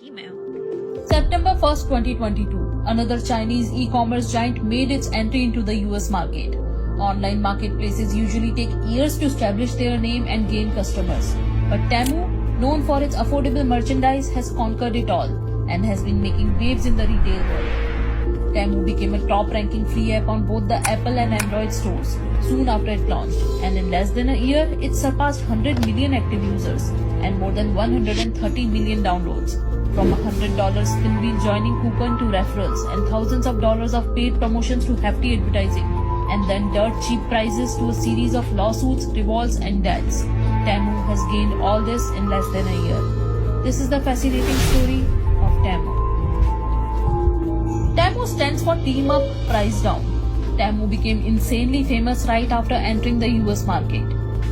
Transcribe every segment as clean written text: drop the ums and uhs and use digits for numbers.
email. September 1st, 2022, another Chinese e-commerce giant made its entry into the US market. Online marketplaces usually take years to establish their name and gain customers. But TEMU, known for its affordable merchandise, has conquered it all and has been making waves in the retail world. TEMU became a top-ranking free app on both the Apple and Android stores soon after it launched, and in less than a year, it surpassed 100 million active users and more than 130 million downloads. From $100 spin wheel joining coupon to referrals and thousands of dollars of paid promotions to hefty advertising, and then dirt cheap prices to a series of lawsuits, revolts and debts. TEMU has gained all this in less than a year. This is the fascinating story of TEMU. TEMU stands for Team Up, Price Down. TEMU became insanely famous right after entering the US market.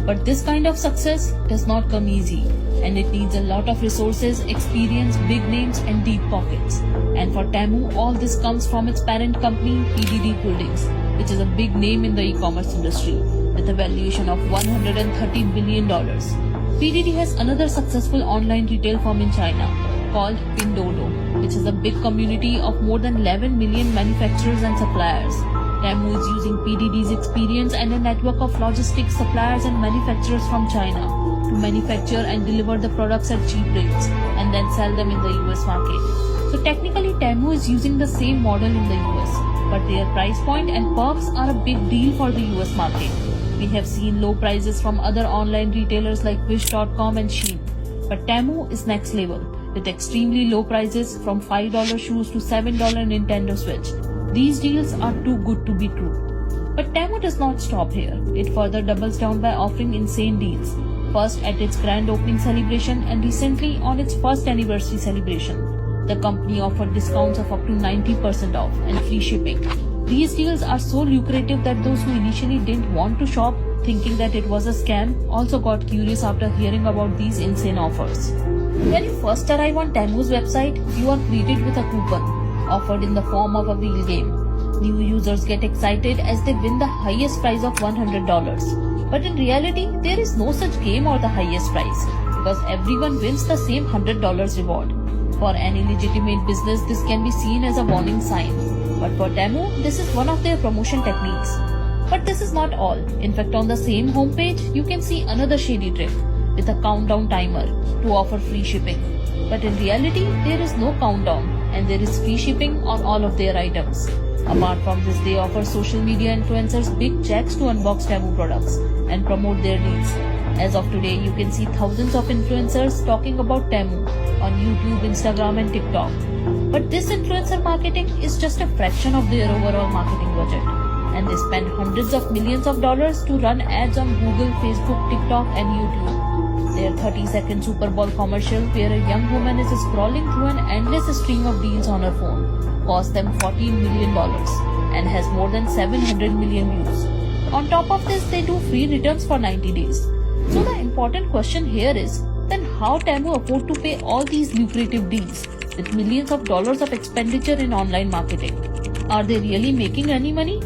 But this kind of success does not come easy, and it needs a lot of resources, experience, big names and deep pockets. And for TEMU, all this comes from its parent company PDD Holdings, which is a big name in the e-commerce industry with a valuation of $130 billion. PDD has another successful online retail firm in China called Pinduoduo, which has a big community of more than 11 million manufacturers and suppliers. TEMU is using PDD's experience and a network of logistics suppliers and manufacturers from China to manufacture and deliver the products at cheap rates and then sell them in the US market. So technically TEMU is using the same model in the US, but their price point and perks are a big deal for the US market. We have seen low prices from other online retailers like Wish.com and Shein, but TEMU is next level with extremely low prices from $5 shoes to $7 Nintendo Switch. These deals are too good to be true. But TEMU does not stop here. It further doubles down by offering insane deals. First at its grand opening celebration and recently on its first anniversary celebration. The company offered discounts of up to 90% off and free shipping. These deals are so lucrative that those who initially didn't want to shop, thinking that it was a scam, also got curious after hearing about these insane offers. When you first arrive on TEMU's website, you are greeted with a coupon offered in the form of a wheel game. New users get excited as they win the highest prize of $100. But in reality, there is no such game or the highest prize, because everyone wins the same $100 reward. For any legitimate business, this can be seen as a warning sign. But for TEMU, this is one of their promotion techniques. But this is not all. In fact, on the same homepage, you can see another shady trick with a countdown timer to offer free shipping. But in reality, there is no countdown and there is free shipping on all of their items. Apart from this, they offer social media influencers big checks to unbox TEMU products and promote their deals. As of today, you can see thousands of influencers talking about TEMU on YouTube, Instagram and TikTok. But this influencer marketing is just a fraction of their overall marketing budget. And they spend hundreds of millions of dollars to run ads on Google, Facebook, TikTok and YouTube. Their 30-second Super Bowl commercial where a young woman is scrolling through an endless stream of deals on her phone cost them $14 million and has more than 700 million views. On top of this, they do free returns for 90 days. So the important question here is, then how TEMU afford to pay all these lucrative deals with millions of dollars of expenditure in online marketing? Are they really making any money?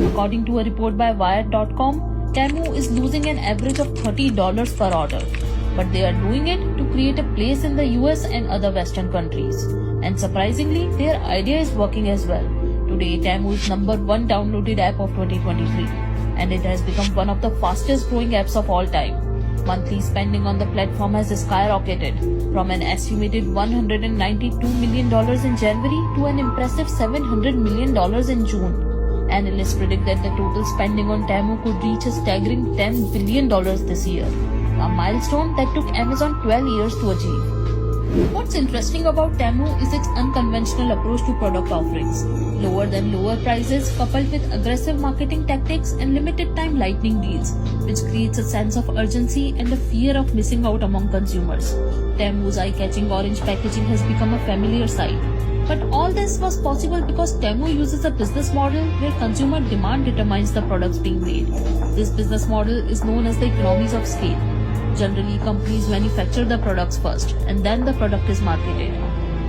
According to a report by Wired.com, TEMU is losing an average of $30 per order. But they are doing it to create a place in the US and other Western countries. And surprisingly, their idea is working as well. Today, TEMU is #1 downloaded app of 2023, and it has become one of the fastest growing apps of all time. Monthly spending on the platform has skyrocketed from an estimated $192 million in January to an impressive $700 million in June. Analysts predict that the total spending on TEMU could reach a staggering $10 billion this year, a milestone that took Amazon 12 years to achieve. What's interesting about TEMU is its unconventional approach to product offerings. Lower than lower prices coupled with aggressive marketing tactics and limited time lightning deals, which creates a sense of urgency and a fear of missing out among consumers. TEMU's eye-catching orange packaging has become a familiar sight. But all this was possible because TEMU uses a business model where consumer demand determines the products being made. This business model is known as the economies of scale. Generally, companies manufacture the products first and then the product is marketed.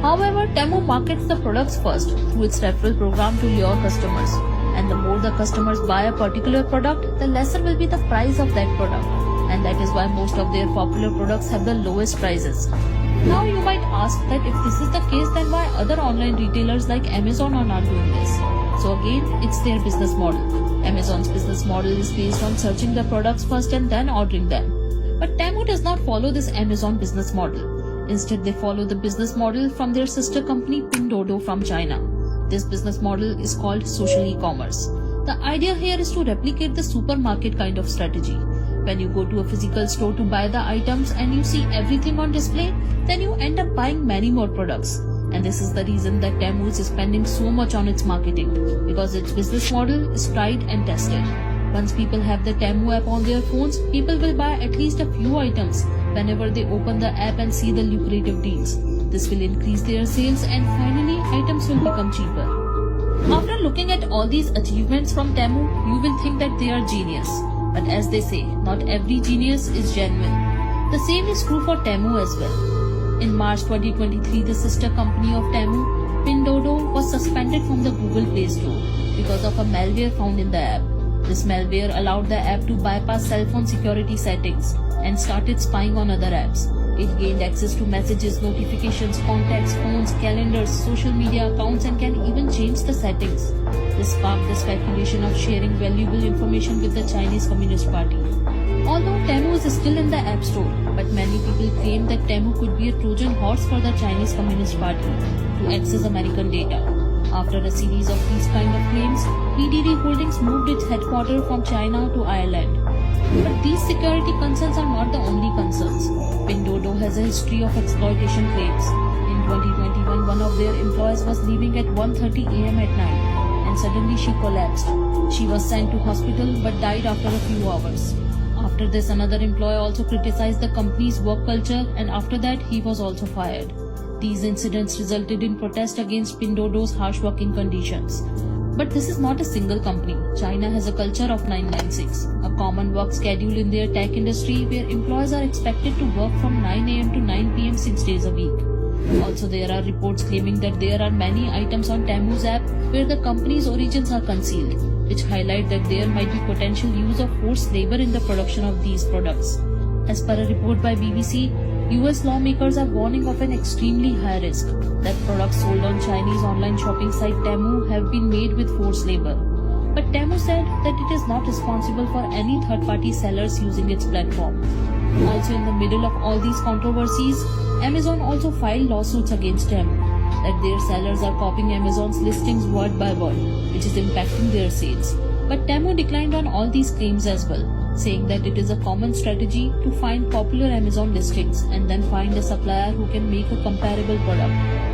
However, TEMU markets the products first through its referral program to lure customers. And the more the customers buy a particular product, the lesser will be the price of that product. And that is why most of their popular products have the lowest prices. Now you might ask that if this is the case, then why other online retailers like Amazon are not doing this? So again, it's their business model. Amazon's business model is based on searching the products first and then ordering them. But TEMU does not follow this Amazon business model. Instead, they follow the business model from their sister company Pinduoduo from China. This business model is called social e-commerce. The idea here is to replicate the supermarket kind of strategy. When you go to a physical store to buy the items and you see everything on display, then you end up buying many more products. And this is the reason that TEMU is spending so much on its marketing, because its business model is tried and tested. Once people have the TEMU app on their phones, people will buy at least a few items whenever they open the app and see the lucrative deals. This will increase their sales and finally items will become cheaper. After looking at all these achievements from TEMU, you will think that they are genius. But as they say, not every genius is genuine. The same is true for TEMU as well. In March 2023, the sister company of TEMU, Pinduoduo, was suspended from the Google Play Store because of a malware found in the app. This malware allowed the app to bypass cell phone security settings and started spying on other apps. It gained access to messages, notifications, contacts, phones, calendars, social media accounts, and can even change the settings. This sparked the speculation of sharing valuable information with the Chinese Communist Party. Although TEMU is still in the App Store, but many people claim that TEMU could be a Trojan horse for the Chinese Communist Party to access American data. After a series of these kind of claims, PDD Holdings moved its headquarters from China to Ireland. But these security concerns are not the only concerns. Pinduoduo has a history of exploitation claims. In 2021, one of their employees was leaving at 1:30 a.m. at night and suddenly she collapsed. She was sent to hospital but died after a few hours. After this, another employee also criticized the company's work culture, and after that he was also fired. These incidents resulted in protest against Pinduoduo's harsh working conditions. But this is not a single company. China has a culture of 996, a common work schedule in their tech industry where employees are expected to work from 9 a.m. to 9 p.m. 6 days a week. Also, there are reports claiming that there are many items on TEMU's app where the company's origins are concealed, which highlight that there might be potential use of forced labor in the production of these products. As per a report by BBC, US lawmakers are warning of an extremely high risk that products sold on Chinese online shopping site TEMU have been made with forced labor. But TEMU said that it is not responsible for any third-party sellers using its platform. Also, in the middle of all these controversies, Amazon also filed lawsuits against TEMU that their sellers are copying Amazon's listings word by word, which is impacting their sales. But TEMU declined on all these claims as well, saying that it is a common strategy to find popular Amazon listings and then find a supplier who can make a comparable product.